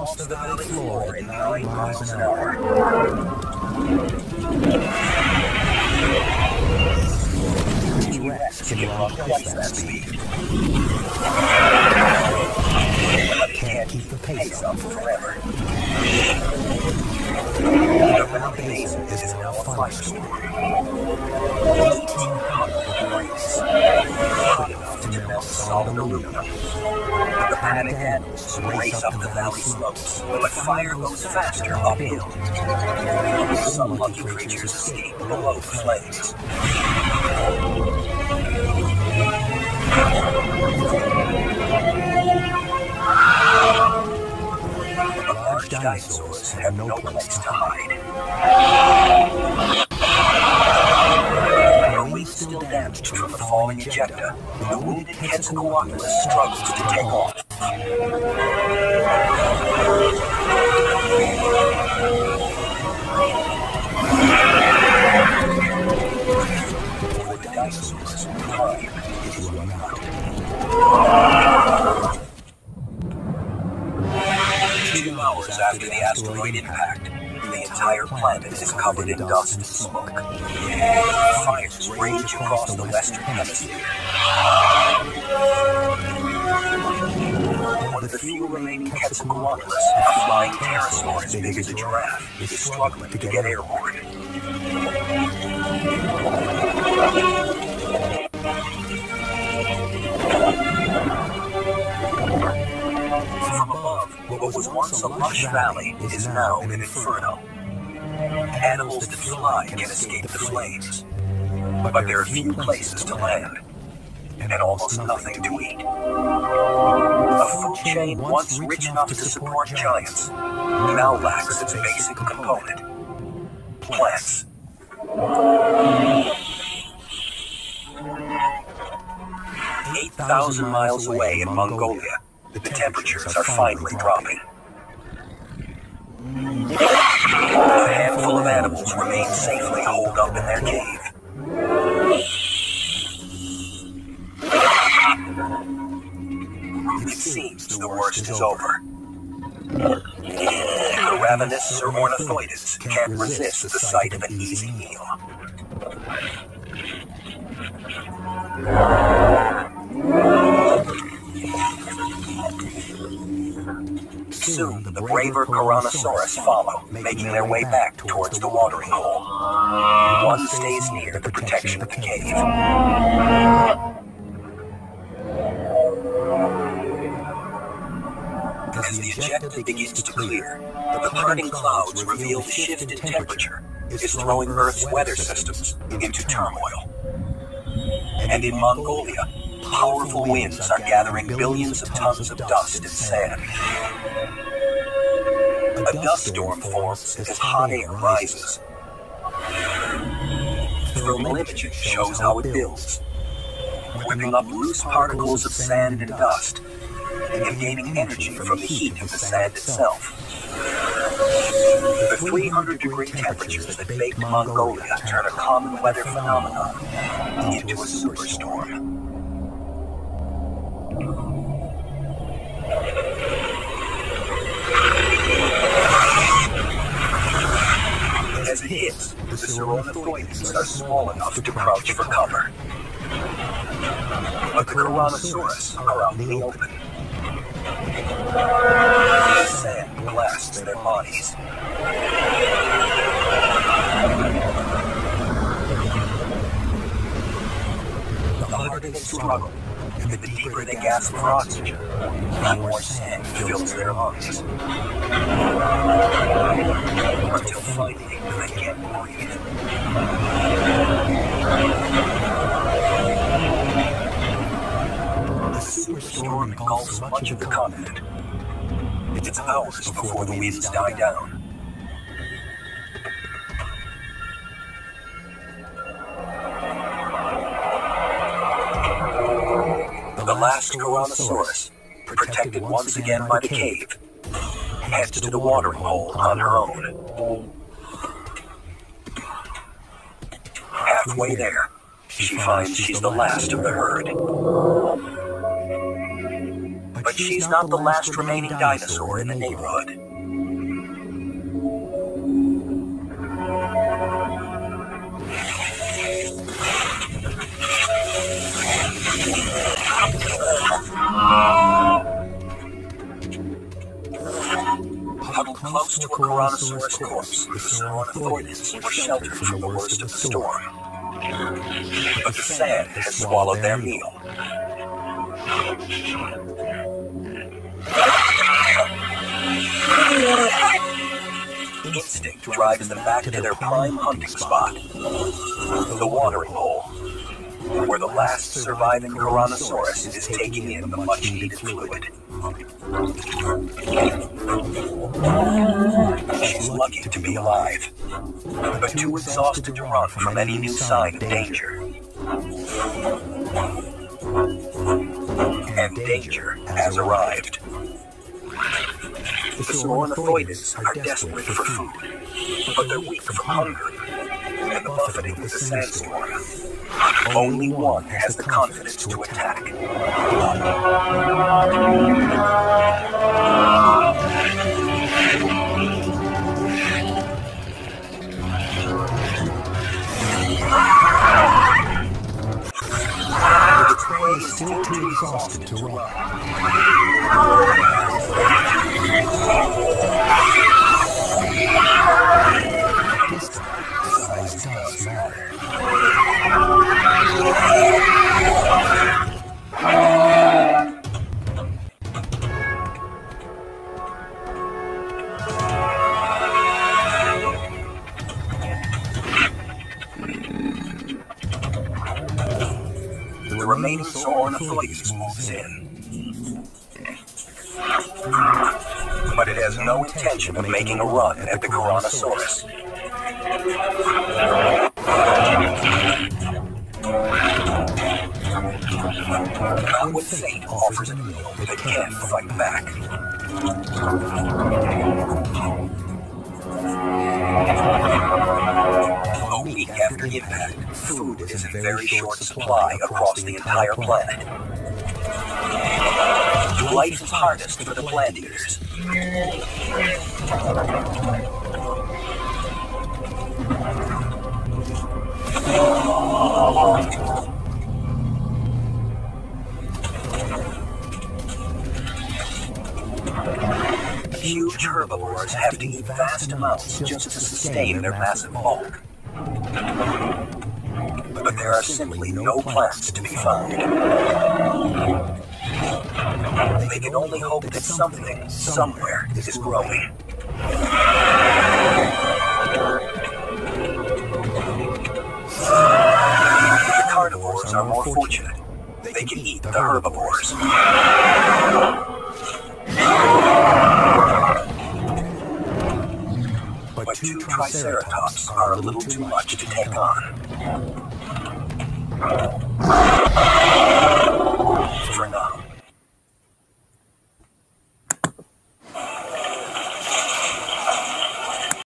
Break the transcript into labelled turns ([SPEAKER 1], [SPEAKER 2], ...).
[SPEAKER 1] across the valley floor at 9 miles an hour. T-Rex can run twice that speed. But it can't keep the pace up forever. The Rock Basin is now a firestorm. 1,800 degrees. Hot enough to melt solid aluminum. The panicked animals race up the valley slopes, but fire goes faster uphill. Some lucky creatures escape below the flames. The large dinosaurs have no place to hide. Wings still damaged from the falling ejecta, the wounded Quetzalcoatlus struggles to take off. For the dinosaurs, time is running out. 2 hours after the asteroid impact, the entire planet is covered in dust and smoke. Fires rage across the western hemisphere. One of the few remaining Quetzalcoatlus, a flying pterosaur as big as a giraffe, is struggling to get airborne. From above, what was once a lush valley is now an inferno. Animals that fly can escape the flames, but there are few places to land, and almost nothing to eat. A food chain once rich enough to support giants now lacks its basic component: plants. 8,000 miles away in Mongolia, the temperatures are finally dropping. A handful of animals remain safely holed up in their cave. It seems the worst is over. The ravenous or ornithoids can't resist the sight of an easy meal. Soon, the braver Tyrannosaurus follow, making their way back towards the watering hole. One stays near the protection of the cave. As the ejecta begins to clear, the parting clouds reveal the shift in temperature is throwing Earth's weather systems into turmoil. And in Mongolia, powerful winds are gathering billions of tons of dust and sand. A dust storm forms as hot air rises. Thermal imaging shows how it builds, whipping up loose particles of sand and dust, and gaining energy from the heat of the sand itself. The 300-degree temperatures that baked Mongolia turn a common weather phenomenon into a superstorm. As it hits, the Tyrannosaurus are small enough to crouch for cover. But the Tyrannosaurus are out in the open. The sand blasts their bodies. The harder they struggle, and the deeper they gasp for oxygen, the more sand fills their lungs. Until finally, they can't breathe. The superstorm engulfs much of the continent. It's hours before the winds die down. The last Tyrannosaurus, protected once again by the cave, heads to the watering hole on her own. Halfway there, she finds she's the last of the herd. But But she's not the last remaining dinosaur in the neighborhood. Huddled close to a Tyrannosaurus corpse, the Sauropods were sheltered from the worst of the storm. But the sand has swallowed their meal. Instinct drives them back to their prime hunting spot, the watering hole, where the last surviving Tyrannosaurus is taking in the much-needed fluid. She's lucky to be alive, but too exhausted to run from any new sign of danger. And danger has arrived. The Sauropods are desperate for food, but they're weak from hunger and the buffeting of the sandstorm. Only one has the confidence to attack. The prey is still too exhausted to run. Distance, size does matter. The remaining Sauropods moves in. But it has no intention of making a run at the Tyrannosaurus. Not when fate offers a meal that can't fight back. A week after impact, food is in very short supply across the entire planet. Life is hardest for the plant eaters. Huge herbivores have to eat vast amounts just to sustain their massive bulk. But there are simply no plants to be found. They can only hope that something, somewhere, is growing. The carnivores are more fortunate. They can eat the herbivores. But two Triceratops are a little too much to take on.